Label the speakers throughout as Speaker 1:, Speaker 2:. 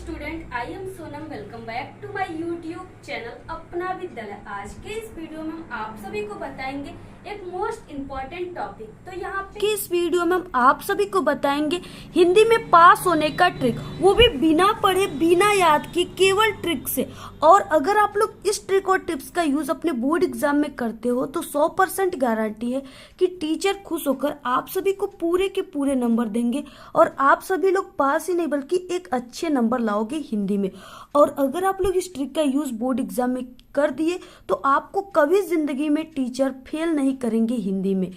Speaker 1: Student, I am Sonam. Welcome back to my YouTube channel Apna Vidyalaya. आज के इस वीडियो में हम आप सभी को बताएंगे एक मोस्ट इम्पोर्टेंट टॉपिक। तो यहाँ पे इस वीडियो में हम आप सभी को बताएंगे हिंदी में पास होने का ट्रिक, वो भी बिना पढ़े बिना याद किए केवल ट्रिक से। और अगर आप लोग इस ट्रिक और टिप्स का यूज अपने बोर्ड एग्जाम में करते हो तो 100% गारंटी है कि टीचर खुश होकर आप सभी को पूरे के पूरे नंबर देंगे और आप सभी लोग पास ही नहीं बल्कि एक अच्छे नंबर लाओगे हिंदी में। और अगर आप लोग इस ट्रिक का यूज बोर्ड एग्जाम में कर दिए तो आपको कभी जिंदगी में टीचर फेल नहीं करेंगे हिंदी में।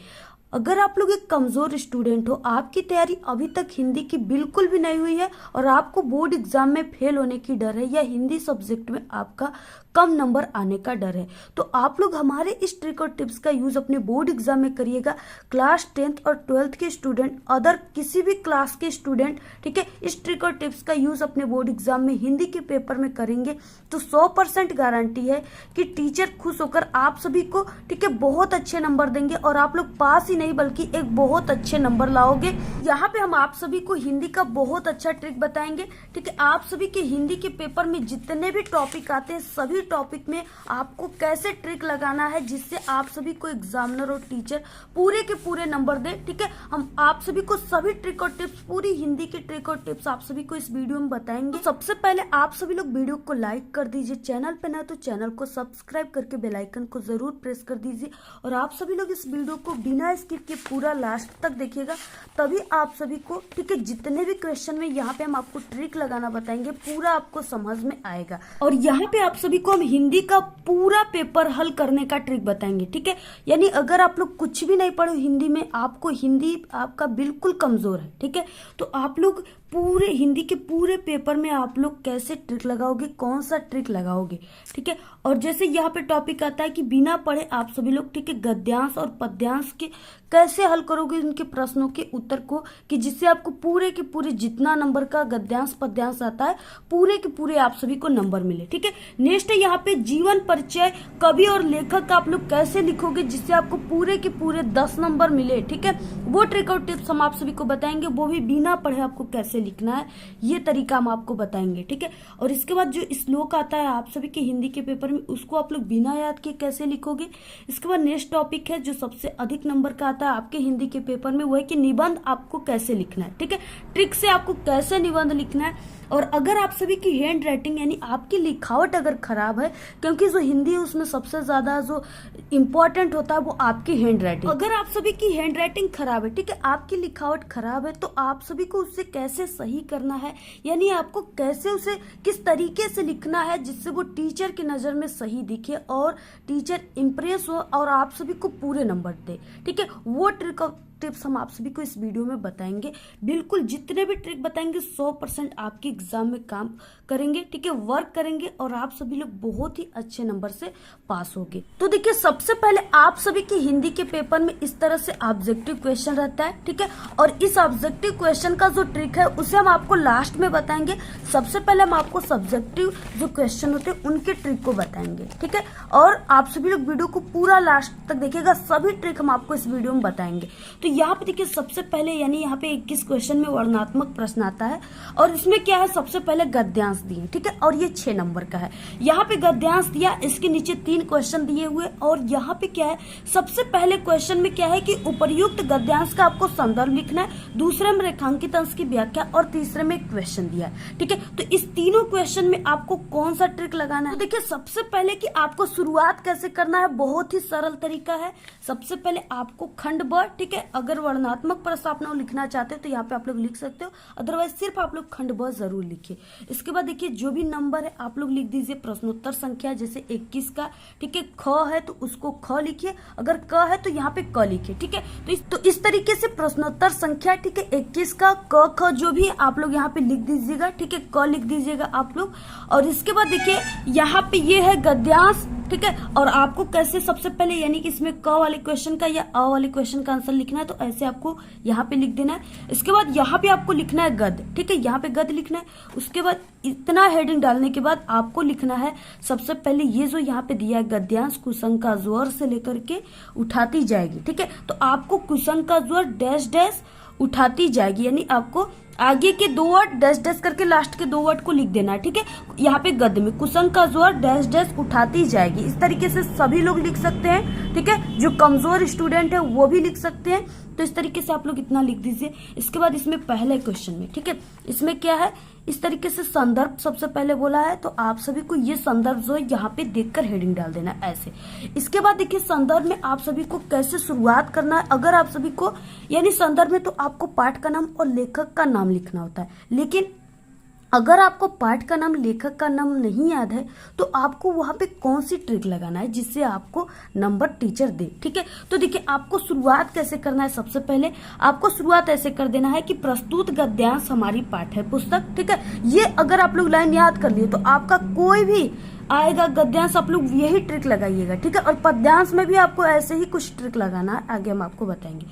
Speaker 1: अगर आप लोग एक कमजोर स्टूडेंट हो, आपकी तैयारी अभी तक हिंदी की बिल्कुल भी नहीं हुई है और आपको बोर्ड एग्जाम में फेल होने की डर है या हिंदी सब्जेक्ट में आपका कम नंबर आने का डर है, तो आप लोग हमारे इस ट्रिक और टिप्स का यूज अपने बोर्ड एग्जाम में करिएगा। क्लास 10th और 12th के स्टूडेंट, अदर किसी भी क्लास के स्टूडेंट, ठीक है, इस ट्रिक और टिप्स का यूज अपने बोर्ड एग्जाम में हिंदी के पेपर में करेंगे तो 100% गारंटी है कि टीचर खुश होकर आप सभी को, ठीक है, बहुत अच्छे नंबर देंगे और आप लोग पास ही नहीं बल्कि एक बहुत अच्छे नंबर लाओगे। यहाँ पे हम आप सभी को हिंदी का बहुत अच्छा ट्रिक बताएंगे, ठीक है। आप सभी के हिंदी के पेपर में जितने भी टॉपिक आते हैं सभी टॉपिक में आपको कैसे ट्रिक लगाना है जिससे आप सभी को एग्जामिनर और टीचर पूरे के पूरे नंबर दे, ठीक है। हम आप सभी को सभी ट्रिक और टिप्स, पूरी हिंदी की ट्रिक और टिप्स आप सभी को इस वीडियो में बताएंगे। तो सबसे पहले आप सभी लोग वीडियो को लाइक कर दीजिए, चैनल पे ना तो चैनल को सब्सक्राइब करके बेल आइकन को जरूर प्रेस कर दीजिए और आप सभी लोग इस वीडियो को बिना स्किप के पूरा लास्ट तक देखिएगा, तभी आप सभी को, ठीक है, जितने भी क्वेश्चन में यहाँ पे हम आपको ट्रिक लगाना बताएंगे पूरा आपको समझ में आएगा। और यहाँ पे आप सभी को हम हिंदी का पूरा पेपर हल करने का ट्रिक बताएंगे, ठीक है। यानी अगर आप लोग कुछ भी नहीं पढ़े हिंदी में, आपको हिंदी आपका बिल्कुल कमजोर है, ठीक है, तो आप लोग पूरे हिंदी के पूरे पेपर में आप लोग कैसे ट्रिक लगाओगे, कौन सा ट्रिक लगाओगे, ठीक है। और जैसे यहाँ पे टॉपिक आता है कि बिना पढ़े आप सभी लोग, ठीक है, गद्यांश और पद्यांश के कैसे हल करोगे उनके प्रश्नों के उत्तर को, कि जिससे आपको पूरे के पूरे जितना नंबर का गद्यांश पद्यांश आता है पूरे के पूरे आप सभी को नंबर मिले, ठीक है। नेक्स्ट है यहाँ पे जीवन परिचय, कवि और लेखक आप लोग कैसे लिखोगे जिससे आपको पूरे के पूरे 10 नंबर मिले, ठीक है। वो ट्रिक और टिप्स हम आप सभी को बताएंगे, वो भी बिना पढ़े आपको कैसे लिखना है ये तरीका हम आपको बताएंगे, ठीक है। और इसके बाद जो श्लोक आता है आप सभी के हिंदी के पेपर में, उसको आप लोग बिना याद किए कैसे लिखोगे। इसके बाद नेक्स्ट टॉपिक है जो सबसे अधिक नंबर का आता है आपके हिंदी के पेपर में, वो है कि निबंध आपको कैसे लिखना है, ठीक है, ट्रिक से आपको कैसे निबंध लिखना है। और अगर आप सभी की हैंड राइटिंग यानी आपकी लिखावट अगर खराब है, क्योंकि जो हिंदी है उसमें सबसे ज्यादा जो इम्पोर्टेंट होता है वो आपकी हैंड राइटिंग, अगर आप सभी की हैंड राइटिंग खराब है, ठीक है, आपकी लिखावट खराब है, तो आप सभी को उससे कैसे सही करना है, यानी आपको कैसे उसे किस तरीके से लिखना है जिससे वो टीचर की नजर में सही दिखे और टीचर इम्प्रेस हो और आप सभी को पूरे नंबर दे, ठीक है। वो ट्रिक टिप्स हम आप सभी को इस वीडियो में बताएंगे। बिल्कुल जितने भी ट्रिक बताएंगे 100% आपके एग्जाम में काम करेंगे, ठीक है, वर्क करेंगे और आप सभी लोग बहुत ही अच्छे नंबर से पास होंगे। तो देखिए, सबसे पहले आप सभी की हिंदी के पेपर में इस तरह से ऑब्जेक्टिव क्वेश्चन रहता है, ठीक है, और इस ऑब्जेक्टिव क्वेश्चन का जो ट्रिक है उसे हम आपको लास्ट में बताएंगे। सबसे पहले हम आपको सब्जेक्टिव जो क्वेश्चन होते हैं उनके ट्रिक को बताएंगे, ठीक है। और आप सभी लोग वीडियो को पूरा लास्ट तक देखिएगा, सभी ट्रिक हम आपको इस वीडियो में बताएंगे। तो यहाँ पे देखिए, सबसे पहले यानी यहाँ पे 21 क्वेश्चन में वर्णनात्मक प्रश्न आता है और इसमें क्या है, सबसे पहले गद्यांश दिए, ठीक है, और ये 6 नंबर का है। यहाँ पे गद्यांश दिया, इसके नीचे 3 क्वेश्चन दिए हुए और यहाँ पे क्या है, सबसे पहले क्वेश्चन में क्या है कि उपर्युक्त गद्यांश का आपको संदर्भ लिखना है, दूसरे में रेखांकित अंश की व्याख्या और तीसरे में क्वेश्चन दिया है, ठीक है। तो इस तीनों क्वेश्चन में आपको कौन सा ट्रिक लगाना है, तो देखिए, सबसे पहले कि आपको शुरुआत कैसे करना है, बहुत ही सरल तरीका है। सबसे पहले आपको खंड ब, ठीक है, अगर वर्णनात्मक प्रश्न आप लोग लिखना चाहते हो तो यहाँ पे आप लोग लिख सकते हो, अदरवाइज सिर्फ आप लोग खंड ब जरूर लिखिए। इसके बाद देखिए, जो भी नंबर है आप लोग लिख दीजिए प्रश्नोत्तर संख्या, जैसे 21 का, ठीक है, ख है तो उसको ख लिखिए, अगर क है तो यहाँ पे क लिखिए, ठीक है। तो इस तरीके से प्रश्नोत्तर संख्या, ठीक है, 21 का क ख जो भी आप लोग यहाँ पे लिख दीजिएगा, ठीक है, क लिख दीजिएगा आप लोग। और इसके बाद देखिए, यहाँ पे ये है गद्यांश, ठीक है, और आपको कैसे, सबसे पहले यानी कि इसमें क वाले क्वेश्चन का या अ वाले क्वेश्चन का आंसर लिखना है तो ऐसे आपको यहाँ पे लिख देना है। इसके बाद यहाँ पे आपको लिखना है गद, ठीक है, यहाँ पे गद लिखना है। उसके बाद इतना हेडिंग डालने के बाद आपको लिखना है सबसे पहले ये जो यहाँ पे दिया है गद्यांश कुसंग का ज्वर से लेकर के उठाती जाएगी, ठीक है। तो आपको कुसंग का ज्वर डैश डैश उठाती जाएगी, यानी आपको आगे के 2 वर्ड डैश डैश करके लास्ट के 2 वर्ड को लिख देना है। ठीक है, यहाँ पे गद्य में कुसंग का जोर डैश डैश उठाती जाएगी, इस तरीके से सभी लोग लिख सकते हैं। ठीक है, जो कमजोर स्टूडेंट है वो भी लिख सकते हैं। तो इस तरीके से आप लोग इतना लिख दीजिए। इसके बाद इसमें पहले क्वेश्चन में, ठीक है, इसमें क्या है, इस तरीके से संदर्भ सबसे पहले बोला है, तो आप सभी को ये संदर्भ जो है यहाँ पे देखकर हेडिंग डाल देना है ऐसे। इसके बाद देखिए संदर्भ में आप सभी को कैसे शुरुआत करना है। अगर आप सभी को यानी संदर्भ में तो आपको पाठ का नाम और लेखक का नाम लिखना होता है, लेकिन अगर आपको पाठ का नाम लेखक का नाम नहीं याद है तो आपको वहां पे कौन सी ट्रिक लगाना है जिससे आपको नंबर टीचर दे। ठीक है, तो देखिए आपको शुरुआत कैसे करना है। सबसे पहले आपको शुरुआत ऐसे कर देना है कि प्रस्तुत गद्यांश हमारी पाठ्य पुस्तक। ठीक है, ये अगर आप लोग लाइन याद कर लिए तो आपका कोई भी आएगा गद्यांश आप लोग यही ट्रिक लगाइएगा। ठीक है, और पद्यांश में भी आपको ऐसे ही कुछ ट्रिक लगाना है, आगे हम आपको बताएंगे।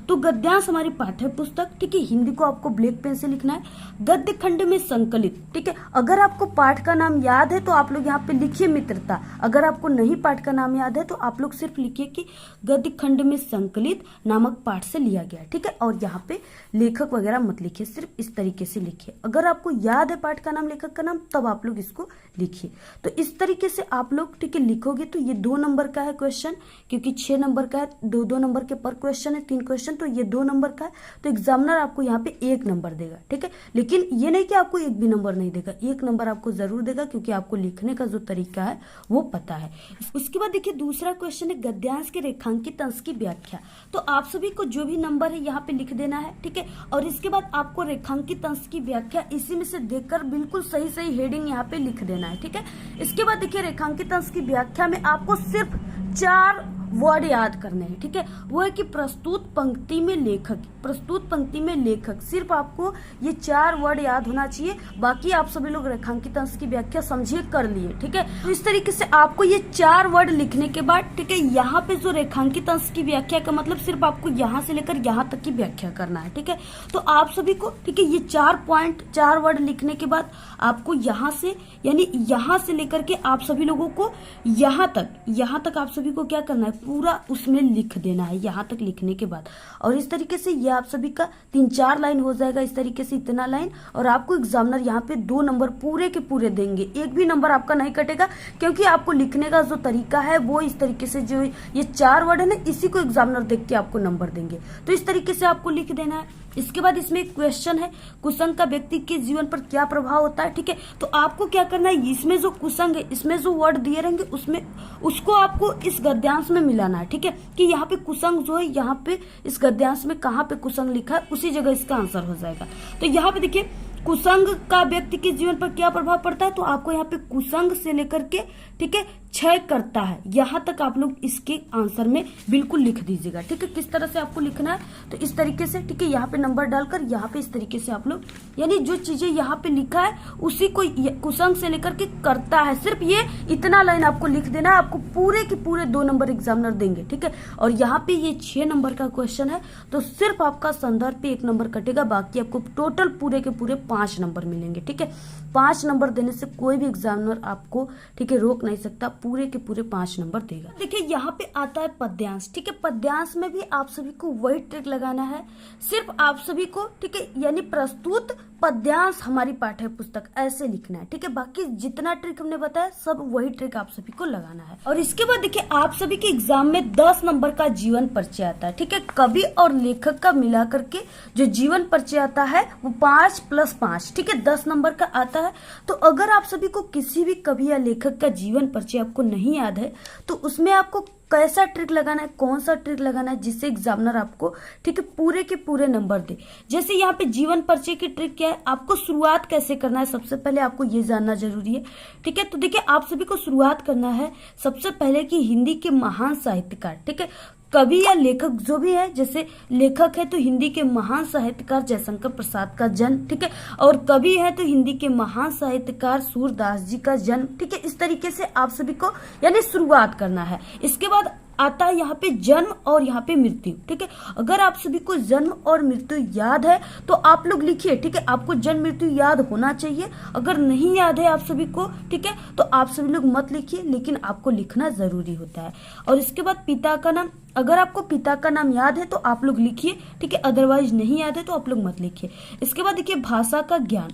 Speaker 1: तो गद्यांश हमारी पाठ्य पुस्तक, ठीक है, हिंदी को आपको ब्लैक पेन से लिखना है, गद्य खंड में संकलित। ठीक है, अगर आपको पाठ का नाम याद है तो आप लोग यहाँ पे लिखिए मित्रता। अगर आपको नहीं पाठ का नाम याद है तो आप लोग सिर्फ लिखिए कि गद्य खंड में संकलित नामक पाठ से लिया गया। ठीक है, और यहाँ पे लेखक वगैरह मत लिखिए, सिर्फ इस तरीके से लिखिए। अगर आपको याद है पाठ का नाम लेखक का नाम तब आप लोग इसको लिखिए। तो इस तरीके से आप लोग, ठीक है, लिखोगे तो ये 2 नंबर का है क्वेश्चन, क्योंकि 6 नंबर का है, 2-2 नंबर के पर क्वेश्चन है, 3 क्वेश्चन, तो ये 2 नंबर का है। तो एग्जामिनर आपको यहाँ पे 1 नंबर देगा। ठीक है, लेकिन ये नहीं कि आपको 1 भी नंबर नहीं देगा, 1 नंबर आपको जरूर देगा, क्योंकि आपको लिखने का जो तरीका है वो पता है। उसके बाद देखिए दूसरा क्वेश्चन है गद्यांश के रेखांकित अंश की व्याख्या। तो आप सभी को जो भी नंबर है यहाँ पे लिख देना है। ठीक है, और इसके बाद आपको रेखांकित अंश की व्याख्या इसी में से देखकर बिल्कुल सही सही हेडिंग यहाँ पे लिख देना है। ठीक है, इसके बाद देखिए रेखांकित अंश की व्याख्या में आपको सिर्फ 4 वर्ड याद करने हैं। ठीक है, वो है कि प्रस्तुत पंक्ति में लेखक, प्रस्तुत पंक्ति में लेखक, सिर्फ आपको ये 4 वर्ड याद होना चाहिए। बाकी आप सभी लोग रेखांकित अंश की व्याख्या समझिए कर लिए। ठीक है, तो इस तरीके से आपको ये 4 वर्ड लिखने के बाद, ठीक है, यहाँ पे जो रेखांकित अंश की व्याख्या का मतलब सिर्फ आपको यहाँ से लेकर यहाँ तक की व्याख्या करना है। ठीक है, तो आप सभी को, ठीक है, ये 4 वर्ड लिखने के बाद आपको यहाँ से यानी यहाँ से लेकर के आप सभी लोगों को यहाँ तक आप सभी को क्या करना है, पूरा उसमें लिख देना है यहाँ तक लिखने के बाद। और इस तरीके से ये आप सभी का 3-4 लाइन हो जाएगा, इस तरीके से इतना लाइन। और आपको एग्जामिनर यहाँ पे 2 नंबर पूरे के पूरे देंगे, 1 भी नंबर आपका नहीं कटेगा, क्योंकि आपको लिखने का जो तरीका है वो इस तरीके से, जो ये 4 वर्ड है ना, इसी को एग्जामिनर देख के आपको नंबर देंगे। तो इस तरीके से आपको लिख देना है। इसके बाद इसमें एक क्वेश्चन है, कुसंग का व्यक्ति के जीवन पर क्या प्रभाव होता है। ठीक है, तो आपको क्या करना है, इसमें जो कुसंग है, इसमें जो वर्ड दिए रहेंगे उसमें उसको आपको इस गद्यांश में मिलाना है। ठीक है, कि यहाँ पे कुसंग जो है, यहाँ पे इस गद्यांश में कहाँ पे कुसंग लिखा है उसी जगह इसका आंसर हो जाएगा। तो यहाँ पे देखिए कुसंग का व्यक्ति के जीवन पर क्या प्रभाव पड़ता है, तो आपको यहाँ पे कुसंग से लेकर के, ठीक है, क्षय करता है, यहाँ तक आप लोग इसके आंसर में बिल्कुल लिख दीजिएगा। ठीक है, किस तरह से आपको लिखना है, तो इस तरीके से, ठीक है, यहाँ पे नंबर डालकर यहाँ पे इस तरीके से आप लोग, यानी जो चीजें यहाँ पे लिखा है उसी को कुसंग से लेकर के करता है, सिर्फ ये इतना लाइन आपको लिख देना है। आपको पूरे के पूरे 2 नंबर एग्जामिनर देंगे। ठीक है, और यहाँ पे ये 6 नंबर का क्वेश्चन है, तो सिर्फ आपका संदर्भ पे 1 नंबर कटेगा, बाकी आपको टोटल पूरे के पूरे 5 नंबर मिलेंगे। ठीक है, 5 नंबर देने से कोई भी एग्जामिनर आपको, ठीक है, रोक नहीं सकता, पूरे के पूरे 5 नंबर देगा। देखिए यहाँ पे आता है पद्यांश। ठीक है, पद्यांश में भी आप सभी को वही ट्रिक लगाना है, सिर्फ आप सभी को, ठीक है, यानी प्रस्तुत पद्यांश हमारी पाठ्य पुस्तक ऐसे लिखना है। ठीक है, बाकी जितना ट्रिक हमने बताया सब वही ट्रिक आप सभी को लगाना है। और इसके बाद देखिए आप सभी के एग्जाम में 10 नंबर का जीवन परिचय आता है। ठीक है, कवि और लेखक का मिला करके जो जीवन परिचय आता है वो 5+5, ठीक है, 10 नंबर का आता है। तो अगर आप सभी को किसी भी कवि या लेखक का जीवन परिचय आपको नहीं याद है तो उसमें आपको कैसा ट्रिक लगाना है, कौन सा ट्रिक लगाना है जिससे एग्जामिनर आपको, ठीक है, पूरे के पूरे नंबर दे। जैसे यहाँ पे जीवन परिचय की ट्रिक क्या है, आपको शुरुआत कैसे करना है, सबसे पहले आपको ये जानना जरूरी है। ठीक है, तो देखिए आप सभी को शुरुआत करना है सबसे पहले कि हिंदी के महान साहित्यकार, ठीक है, कवि या लेखक जो भी है, जैसे लेखक है तो हिंदी के महान साहित्यकार जयशंकर प्रसाद का जन्म, ठीक है, और कवि है तो हिंदी के महान साहित्यकार सूरदास जी का जन्म। ठीक है, इस तरीके से आप सभी को यानी शुरुआत करना है। इसके बाद
Speaker 2: आता है यहाँ पे जन्म और यहाँ पे मृत्यु। ठीक है, अगर आप सभी को जन्म और मृत्यु याद है तो आप लोग लिखिए। ठीक है, आपको जन्म मृत्यु याद होना चाहिए। अगर नहीं याद है आप सभी को, ठीक है, तो आप सभी लोग मत लिखिए, लेकिन आपको लिखना जरूरी होता है। और इसके बाद पिता का नाम, अगर आपको पिता का नाम याद है तो आप लोग लिखिए। ठीक है, अदरवाइज नहीं याद है तो आप लोग मत लिखिए। इसके बाद देखिए भाषा का ज्ञान।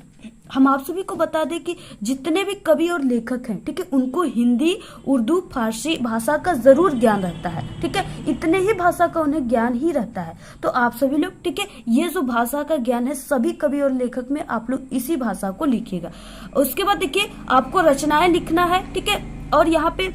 Speaker 2: हम आप सभी को बता दें कि जितने भी कवि और लेखक हैं, ठीक है, उनको हिंदी, उर्दू, फारसी भाषा का जरूर ज्ञान रहता है। ठीक है, इतने ही भाषा का उन्हें ज्ञान ही रहता है। तो आप सभी लोग, ठीक है, ये जो भाषा का ज्ञान है सभी कवि और लेखक में आप लोग इसी भाषा को लिखिएगा। उसके बाद देखिए आपको रचनाएं लिखना है। ठीक है, और यहाँ पे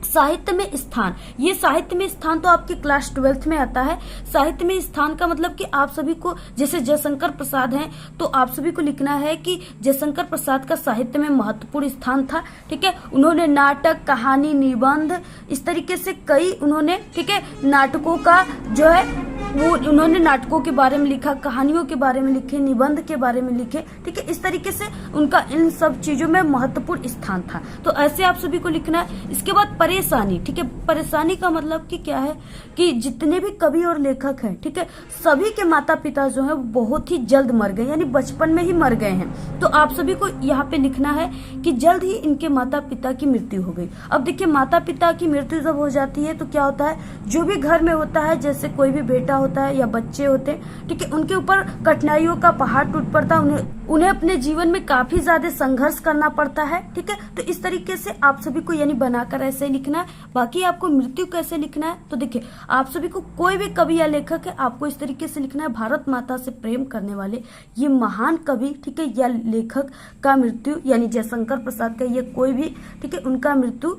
Speaker 2: साहित्य में स्थान, ये साहित्य में स्थान तो आपके क्लास 12th में आता है। साहित्य में स्थान का मतलब कि आप सभी को, जैसे जयशंकर प्रसाद हैं तो आप सभी को लिखना है कि जयशंकर प्रसाद का साहित्य में महत्वपूर्ण स्थान था। ठीक है, उन्होंने नाटक, कहानी, निबंध, इस तरीके से कई उन्होंने, ठीक है, नाटकों का जो है वो उन्होंने नाटकों के बारे में लिखा, कहानियों के बारे में लिखे, निबंध के बारे में लिखे। ठीक है, इस तरीके से उनका इन सब चीजों में महत्वपूर्ण स्थान था। तो ऐसे आप सभी को लिखना है। इसके बाद परेशानी। ठीक है, परेशानी का मतलब कि क्या है कि जितने भी कवि और लेखक हैं, ठीक है, सभी के माता पिता जो है बहुत ही जल्द मर गए, यानी बचपन में ही मर गए हैं। तो आप सभी को यहाँ पे लिखना है कि जल्द ही इनके माता पिता की मृत्यु हो गई। अब देखिए माता पिता की मृत्यु जब हो जाती है तो क्या होता है, जो भी घर में होता है, जैसे कोई भी बेटा होता है या बच्चे होते हैं, ठीक है, उनके ऊपर कठिनाइयों का पहाड़ टूट पड़ता है। उन्हें अपने जीवन में काफी ज्यादा संघर्ष करना पड़ता है। ठीक है, तो इस तरीके से आप सभी को यानी बनाकर ऐसे लिखना है। बाकी आपको मृत्यु कैसे लिखना है तो देखिए आप सभी को कोई भी कवि या लेखक है, आपको इस तरीके से लिखना है, भारत माता से प्रेम करने वाले ये महान कवि, ठीक है, या लेखक का मृत्यु, यानी जयशंकर प्रसाद का ये कोई भी, ठीक है, उनका मृत्यु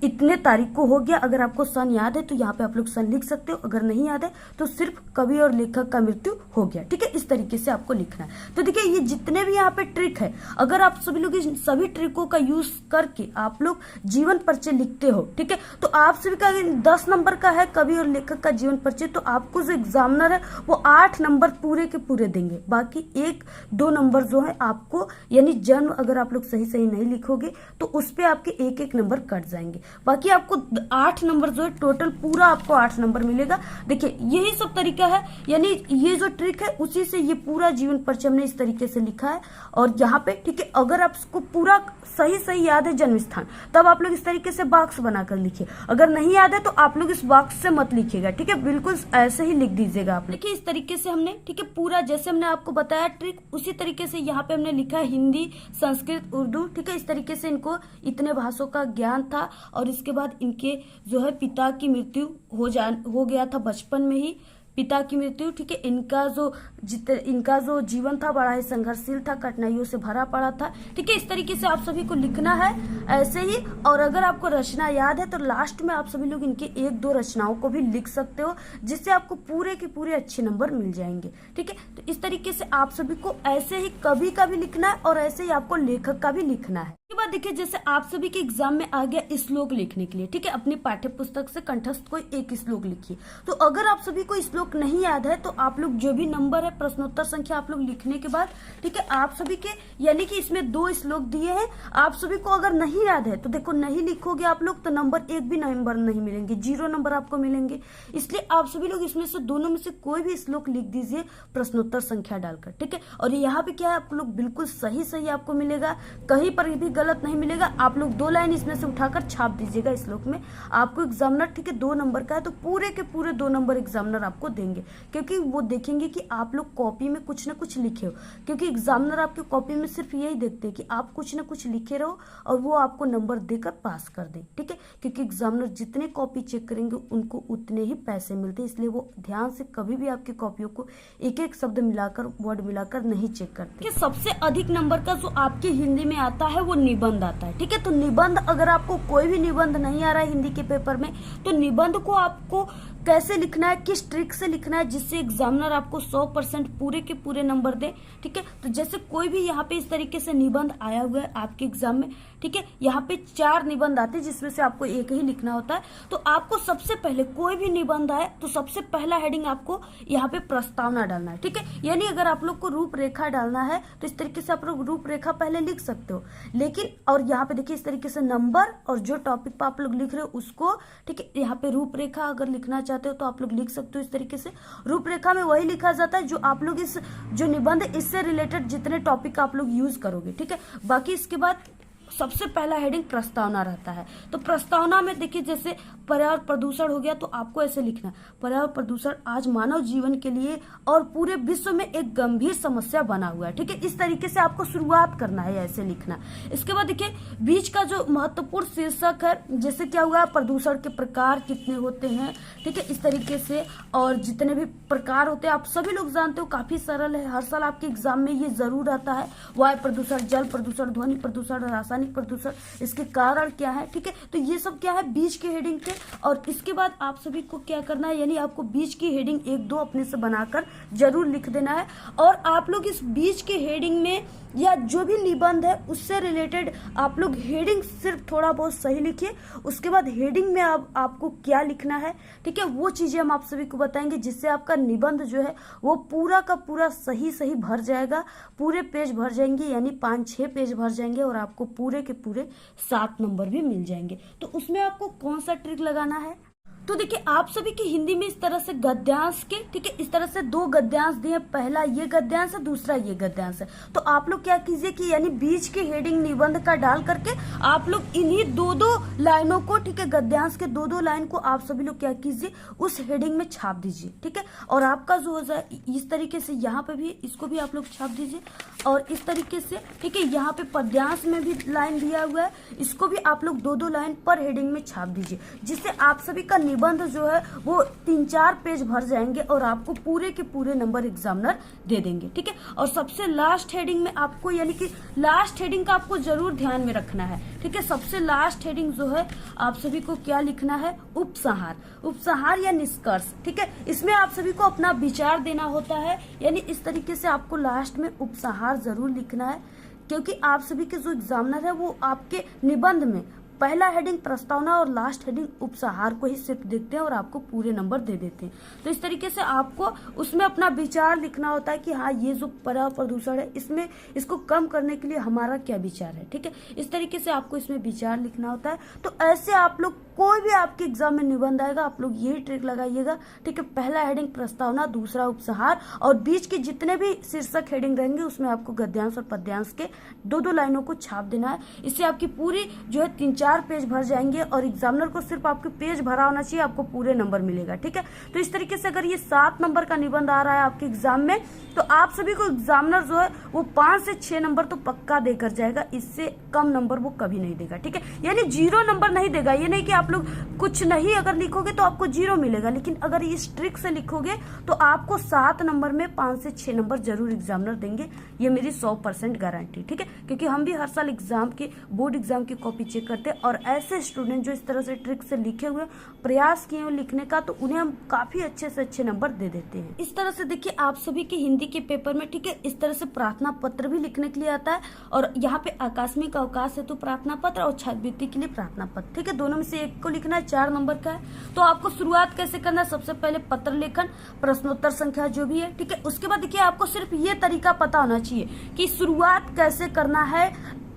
Speaker 2: इतने तारीख को हो गया। अगर आपको सन याद है तो यहाँ पे आप लोग सन लिख सकते हो, अगर नहीं याद है तो सिर्फ कवि और लेखक का मृत्यु हो गया। ठीक है, इस तरीके से आपको लिखना है। तो देखिए ये जितने भी यहाँ पे ट्रिक है, अगर आप सभी लोग इन सभी ट्रिकों का यूज करके आप लोग जीवन परिचय लिखते हो, ठीक है, तो आप सभी का 10 नंबर का है कवि और लेखक का जीवन परिचय, तो आपको जो एग्जामिनर है वो 8 नंबर पूरे के पूरे देंगे। बाकी 1-2 नंबर जो है आपको, यानी जन्म अगर आप लोग सही सही नहीं लिखोगे तो उस पर आपके 1-1 नंबर कट जाएंगे। बाकी आपको 8 नंबर जो है टोटल पूरा आपको 8 नंबर मिलेगा। देखिए यही सब तरीका है, यानी ये जो ट्रिक है उसी से ये पूरा जीवन परिचय हमने इस तरीके से लिखा है। और यहाँ पे, ठीक है, अगर आपको पूरा सही सही याद है जन्म स्थान, तब आप लोग इस तरीके से बॉक्स बनाकर लिखिए। अगर नहीं याद है तो आप लोग इस बॉक्स से मत लिखिएगा। ठीक है, बिल्कुल ऐसे ही लिख दीजिएगा आप। देखिए इस तरीके से हमने, ठीक है, पूरा जैसे हमने आपको बताया ट्रिक, उसी तरीके से यहाँ पे हमने लिखा है हिंदी, संस्कृत, उर्दू। ठीक है, इस तरीके से इनको इतने भाषाओं का ज्ञान था। और इसके बाद इनके जो है पिता की मृत्यु हो गया था बचपन में ही, पिता की मृत्यु। ठीक है, इनका जो जीवन था बड़ा ही संघर्षशील था, कठिनाइयों से भरा पड़ा था। ठीक है, इस तरीके से आप सभी को लिखना है ऐसे ही। और अगर आपको रचना याद है तो लास्ट में आप सभी लोग इनके 1-2 रचनाओं को भी लिख सकते हो, जिससे आपको पूरे के पूरे अच्छे नंबर मिल जाएंगे। ठीक है, तो इस तरीके से आप सभी को ऐसे ही कवि का भी लिखना है और ऐसे ही आपको लेखक का भी लिखना है। इसके बाद देखिए जैसे आप सभी के एग्जाम में आ गया श्लोक लिखने के लिए, ठीक है, अपनी पाठ्य पुस्तक से कंठस्थ कोई एक श्लोक लिखिए। तो अगर आप सभी को श्लोक नहीं याद है तो आप लोग जो भी नंबर है प्रश्नोत्तर संख्या आप लोग लिखने के बाद, ठीक है, आप सभी के, यानी कि इसमें 2 श्लोक दिए हैं, आप सभी को अगर नहीं याद है तो देखो नहीं लिखोगे आप लोग तो नंबर 1 भी नंबर नहीं मिलेंगे, 0 नंबर आपको मिलेंगे। इसलिए आप सभी लोग इसमें से दोनों में से कोई भी श्लोक लिख दीजिए प्रश्नोत्तर संख्या डालकर। ठीक है, और यहाँ पे क्या है, आप लोग बिल्कुल सही सही आपको मिलेगा, कहीं पर भी गलत नहीं मिलेगा। आप लोग 2 लाइन इसमें से उठाकर छाप दीजिएगा श्लोक में। आपको एग्जामिनर, ठीक है, 2 नंबर का है तो पूरे के पूरे 2 नंबर एग्जामिनर आपको देंगे, क्योंकि वो देखेंगे कि आप लोग कॉपी में कुछ ना कुछ लिखे हो। क्योंकि एग्जामिनर आपके कॉपी में सिर्फ यही देखते हैं कि आप कुछ ना कुछ लिखे रहो और वो आपको नंबर देकर पास कर दें। ठीक है, क्योंकि एग्जामिनर जितने कॉपी चेक करेंगे उनको उतने ही पैसे मिलते हैं, इसलिए वो ध्यान से कभी भी आपकी कॉपियों को एक शब्द मिलाकर, वर्ड मिलाकर नहीं चेक करते। सबसे अधिक नंबर का जो आपके हिंदी में आता है वो निबंध आता है। ठीक है, तो निबंध, अगर आपको कोई भी निबंध नहीं आ रहा है हिंदी के पेपर में तो निबंध को आपको कैसे लिखना है, किस ट्रिक से लिखना है जिससे एग्जामिनर आपको 100% पूरे के पूरे नंबर दे। ठीक है, तो जैसे कोई भी यहाँ पे इस तरीके से निबंध आया हुआ है आपके एग्जाम में, ठीक है, यहाँ पे 4 निबंध आते हैं जिसमें से आपको एक ही लिखना होता है। तो आपको सबसे पहले कोई भी निबंध आए तो सबसे पहला हेडिंग आपको यहाँ पे प्रस्तावना डालना है। ठीक है, यानी अगर आप लोग को रूपरेखा डालना है तो इस तरीके से आप लोग रूपरेखा पहले लिख सकते हो, लेकिन और यहाँ पे देखिए इस तरीके से नंबर और जो टॉपिक पर आप लोग लिख रहे हो उसको, ठीक है, यहाँ पे रूपरेखा अगर लिखना चाहते हो तो आप लोग लिख सकते हो इस तरीके से। रूपरेखा में वही लिखा जाता है जो आप लोग इस जो निबंध इससे रिलेटेड जितने टॉपिक आप लोग यूज करोगे। ठीक है, बाकी इसके बाद सबसे पहला हेडिंग प्रस्तावना रहता है। तो प्रस्तावना में देखिए जैसे पर्यावरण प्रदूषण हो गया तो आपको ऐसे लिखना है, पर्यावरण प्रदूषण आज मानव जीवन के लिए और पूरे विश्व में एक गंभीर समस्या बना हुआ है। ठीक है, इस तरीके से आपको शुरुआत करना है, ऐसे लिखना। इसके बाद देखिए बीच का जो महत्वपूर्ण शीर्षक है, जैसे क्या हुआ, प्रदूषण के प्रकार कितने होते हैं। ठीक है, इस तरीके से और जितने भी प्रकार होते हैं आप सभी लोग जानते हो, काफी सरल है, हर साल आपके एग्जाम में ये जरूर आता है। वायु प्रदूषण, जल प्रदूषण, ध्वनि प्रदूषण, रासायनिक प्रदूषण, इसके कारण क्या है। ठीक है, तो ये सब क्या है बीच के हेडिंग के। और इसके बाद आप सभी को क्या करना है, यानी आपको बीच की हेडिंग 1-2 अपने से बनाकर जरूर लिख देना है। और आप लोग इस बीच के हेडिंग में या जो भी निबंध है उससे रिलेटेड आप लोग हेडिंग सिर्फ थोड़ा बहुत सही लिखिए। उसके बाद हेडिंग में आपको क्या लिखना है, ठीक है, वो चीजें हम आप सभी को बताएंगे जिससे आपका निबंध जो है वो पूरा का पूरा सही भर जाएगा, पूरे पेज भर जाएंगे, यानी 5-6 पेज भर जाएंगे और आपको पूरे के पूरे 7 नंबर भी मिल जाएंगे। तो उसमें आपको कौन सा ट्रिक लगाना है, तो देखिए आप सभी की हिंदी में इस तरह से गद्यांश के, ठीक है, इस तरह से 2 गद्यांश दिए, पहला ये गद्यांश है, दूसरा ये गद्यांश है। तो आप लोग क्या कीजिए कि यानी बीच के हेडिंग निबंध का डाल करके आप लोग इन्हीं 2-2 लाइनों को, ठीक है, गद्यांश के 2-2 लाइन को आप सभी लोग क्या कीजिए उस हेडिंग में छाप दीजिए। ठीक है, और आपका जो हो जाए इस तरीके से यहाँ पे भी इसको भी आप लोग छाप दीजिए और इस तरीके से, ठीक है, यहाँ पे पद्यांश में भी लाइन दिया हुआ है, इसको भी आप लोग 2-2 लाइन पर हेडिंग में छाप दीजिए, जिससे आप सभी का निबंध जो है वो 3-4 पेज भर जाएंगे और आपको पूरे के पूरे नंबर एग्जामिनर दे देंगे। ठीक है, और सबसे लास्ट हेडिंग में आपको, यानी कि लास्ट हेडिंग का आपको जरूर ध्यान में रखना है। ठीक है, सबसे लास्ट हेडिंग जो है आप सभी को क्या लिखना है, उपसंहार, उपसंहार या निष्कर्ष। ठीक है, इसमें आप सभी को अपना विचार देना होता है, यानी इस तरीके से आपको लास्ट में उपसंहार जरूर लिखना है, क्योंकि आप सभी के जो एग्जामिनर है वो आपके निबंध में पहला हेडिंग प्रस्तावना और लास्ट हेडिंग उपसंहार को ही सिर्फ देखते हैं और आपको पूरे नंबर दे देते हैं। तो इस तरीके से आपको उसमें अपना विचार लिखना होता है कि हाँ ये जो पर्यावरण प्रदूषण है इसमें इसको कम करने के लिए हमारा क्या विचार है। ठीक है, इस तरीके से आपको इसमें विचार लिखना होता है। तो ऐसे आप लोग कोई भी आपके एग्जाम में निबंध आएगा आप लोग यही ट्रिक लगाइएगा। ठीक है, पहला हेडिंग प्रस्तावना, दूसरा उपसंहार और बीच के जितने भी शीर्षक हेडिंग रहेंगे उसमें आपको गद्यांश और पद्यांश के 2-2 लाइनों को छाप देना है। इससे आपकी पूरी जो है 3-4 पेज भर जाएंगे और एग्जामिनर को सिर्फ आपके पेज भरा होना चाहिए, आपको पूरे नंबर मिलेगा। ठीक है, तो इस तरीके से अगर ये 7 नंबर का निबंध आ रहा है आपके एग्जाम में तो आप सभी को एग्जामिनर जो है वो 5 से 6 नंबर तो पक्का देकर जाएगा, इससे कम नंबर वो कभी नहीं देगा। ठीक है, यानी 0 नंबर नहीं देगा। ये नहीं कि आप लोग कुछ नहीं अगर लिखोगे तो आपको 0 मिलेगा, लेकिन अगर इस ट्रिक से लिखोगे तो आपको 7 नंबर में 5 से 6 नंबर जरूर एग्जामिनर देंगे, ये मेरी 100% गारंटी। ठीक है, क्योंकि हम भी हर साल एग्जाम के बोर्ड एग्जाम की कॉपी चेक करते हैं और ऐसे स्टूडेंट जो इस तरह से ट्रिक से लिखे हुए प्रयास किए हुए लिखने का तो उन्हें हम काफी अच्छे से अच्छे नंबर दे देते हैं। इस तरह से देखिए आप सभी के हिंदी के पेपर में, ठीक है, इस तरह से प्रार्थना पत्र भी लिखने के लिए आता है और यहाँ पे आकस्मिक अवकाश है तो प्रार्थना पत्र और छात्रवृत्ति के लिए प्रार्थना पत्र। ठीक है, दोनों में से एक को लिखना है, 4 नंबर का है। तो आपको शुरुआत कैसे करना है, सबसे पहले पत्र लेखन, प्रश्नोत्तर संख्या जो भी है, ठीक है, उसके बाद देखिए आपको सिर्फ ये तरीका पता होना चाहिए कि शुरुआत कैसे करना है।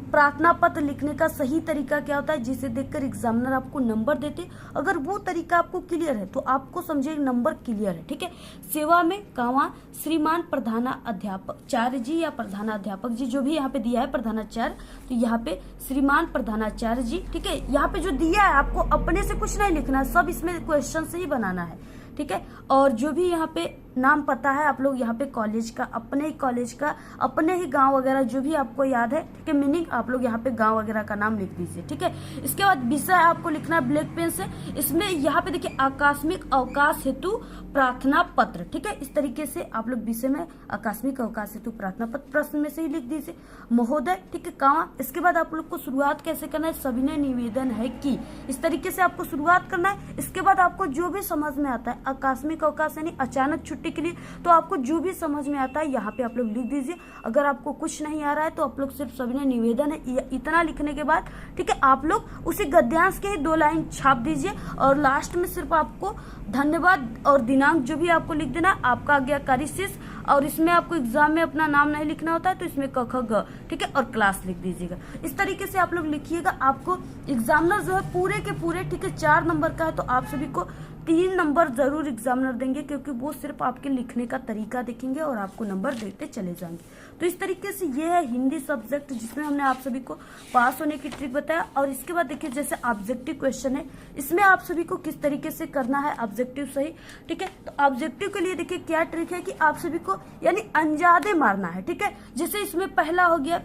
Speaker 2: प्रार्थना पत्र लिखने का सही तरीका क्या होता है जिसे देखकर एग्जामिनर आपको नंबर देते, अगर वो तरीका आपको क्लियर है तो आपको समझिए नंबर क्लियर है। ठीक है, सेवा में कावा श्रीमान प्रधानाध्यापक जी या प्रधानाध्यापक जी जो भी यहाँ पे दिया है प्रधानाचार्य, तो यहाँ पे श्रीमान प्रधानाचार्य जी। ठीक है, यहाँ पे जो दिया है आपको अपने से कुछ नहीं लिखना है, सब इसमें क्वेश्चन से ही बनाना है। ठीक है, और जो भी यहाँ पे नाम पता है आप लोग यहाँ पे कॉलेज का, अपने ही कॉलेज का, अपने ही गांव वगैरह जो भी आपको याद है, ठीक है, मीनिंग आप लोग यहाँ पे गांव वगैरह का नाम लिख दीजिए, ठीक है। इसके बाद विषय आपको लिखना है ब्लैक पेन से। इसमें यहाँ पे देखिए आकस्मिक अवकाश हेतु प्रार्थना पत्र, ठीक है। इस तरीके से आप लोग विषय में आकस्मिक अवकाश हेतु प्रार्थना पत्र प्रश्न में से ही लिख दीजिए महोदय, ठीक है, कहाँ। इसके बाद आप लोग को शुरुआत कैसे करना है, सविनय निवेदन है कि, इस तरीके से आपको शुरुआत करना है। इसके बाद आपको जो भी समझ में आता है, आकस्मिक अवकाश यानी अचानक छुट्टी के लिए, तो आपको जो भी समझ में आता है यहाँ पे आप लोग लिख दीजिए। अगर आपको कुछ नहीं आ रहा है तो आप लोग सिर्फ सविनय निवेदन है इतना लिखने के बाद, ठीक है, आप लोग उसी गद्यांश के ही 2 लाइन छाप दीजिए और लास्ट में सिर्फ आपको धन्यवाद और दिनांक जो भी आपको लिख देना, आपका आज्ञाकारी शिष्य। और इसमें आपको एग्जाम में अपना नाम नहीं लिखना होता है तो इसमें क ख ग, ठीक है, और क्लास लिख दीजिएगा। इस तरीके से आप लोग लिखिएगा। आपको एग्जामिनर जो है पूरे के पूरे, ठीक है, 4 नंबर का है तो आप सभी को 3 नंबर जरूर एग्जामिनर देंगे, क्योंकि वो सिर्फ आपके लिखने का तरीका देखेंगे और आपको नंबर देते चले जाएंगे। तो इस तरीके से ये है हिंदी सब्जेक्ट, जिसमें हमने आप सभी को पास होने की ट्रिक बताया। और इसके बाद देखिए जैसे ऑब्जेक्टिव क्वेश्चन है, इसमें आप सभी को किस तरीके से करना है ऑब्जेक्टिव सही, ठीक है। तो ऑब्जेक्टिव के लिए देखिए क्या ट्रिक है कि आप सभी को यानी अंदाजे मारना है, ठीक है। जैसे इसमें पहला हो गया,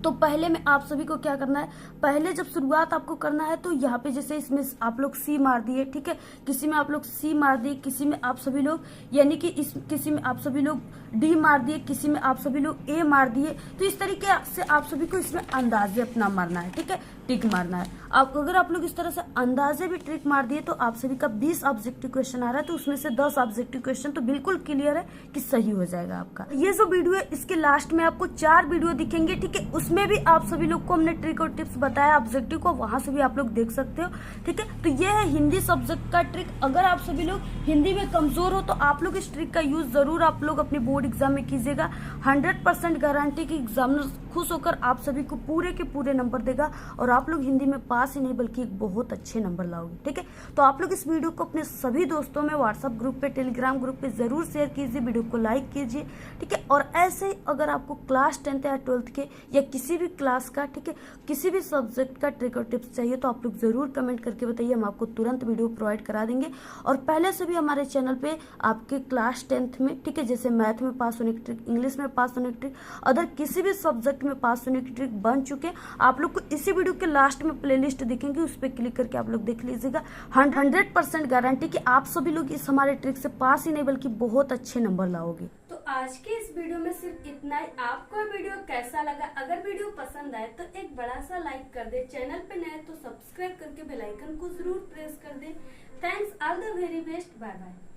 Speaker 2: तो पहले में आप सभी को क्या करना है, पहले जब शुरुआत आपको करना है तो यहाँ पे जैसे इसमें आप लोग सी मार दिए, ठीक है, किसी में आप लोग सी मार दिए, किसी में आप सभी लोग यानी कि किसी में आप सभी लोग डी मार दिए, किसी में आप सभी लोग ए मार दिए। तो इस तरीके से आप सभी को इसमें अंदाजे अपना मारना है, ठीक है, टिक मारना है। अगर आप लोग इस तरह से अंदाजे भी ट्रिक मार दिए तो आप सभी का 20 ऑब्जेक्टिव क्वेश्चन आ रहा है, तो उसमें से 10 ऑब्जेक्टिव क्वेश्चन तो बिल्कुल क्लियर है कि सही हो जाएगा आपका। ये जो वीडियो है इसके लास्ट में आपको 4 वीडियो दिखेंगे, ठीक है, उसमें भी आप सभी लोग को हमने ट्रिक और टिप्स बताया ऑब्जेक्टिव को, वहां से भी आप लोग देख सकते हो, ठीक है। तो ये है हिंदी सब्जेक्ट का ट्रिक। अगर आप सभी लोग हिंदी में कमजोर हो तो आप लोग इस ट्रिक का यूज जरूर आप लोग अपने बोर्ड एग्जाम में कीजिएगा। 100% गारंटी की एग्जामिनर खुश होकर आप सभी को पूरे के पूरे नंबर देगा और आप लोग हिंदी में पास ही नहीं बल्कि एक बहुत अच्छे नंबर लाओगे, ठीक है। तो आप लोग इस वीडियो को अपने सभी दोस्तों में व्हाट्सएप ग्रुप पे, टेलीग्राम ग्रुप पे जरूर शेयर कीजिए, वीडियो को लाइक कीजिए, ठीक है। और ऐसे ही अगर आपको क्लास 10th या 12th के या किसी भी क्लास का, ठीक है, किसी भी सब्जेक्ट का ट्रिक और टिप्स चाहिए तो आप लोग जरूर कमेंट करके बताइए, हम आपको तुरंत वीडियो प्रोवाइड करा देंगे। और पहले से भी हमारे चैनल पे आपके क्लास 10th में, ठीक है, जैसे मैथ में पास होने की ट्रिक, इंग्लिश में पास होने की ट्रिक, अदर किसी भी सब्जेक्ट में पास होने की ट्रिक बन चुके। आप लोग को इसी वीडियो के लास्ट में प्लेलिस्ट दिखेंगे, उस पर क्लिक करके आप लोग देख लीजिएगा। 100% गारंटी कि आप सभी लोग इस हमारे ट्रिक से पास ही नहीं बल्कि बहुत अच्छे नंबर लाओगे।
Speaker 1: तो आज के इस वीडियो में सिर्फ इतना ही। आपको वीडियो कैसा लगा? अगर वीडियो पसंद आए तो एक बड़ा सा लाइक कर दे, चैनल पे नए तो सब्सक्राइब करके बेल आइकन को जरूर प्रेस कर दे। Thanks, all the very best, bye bye.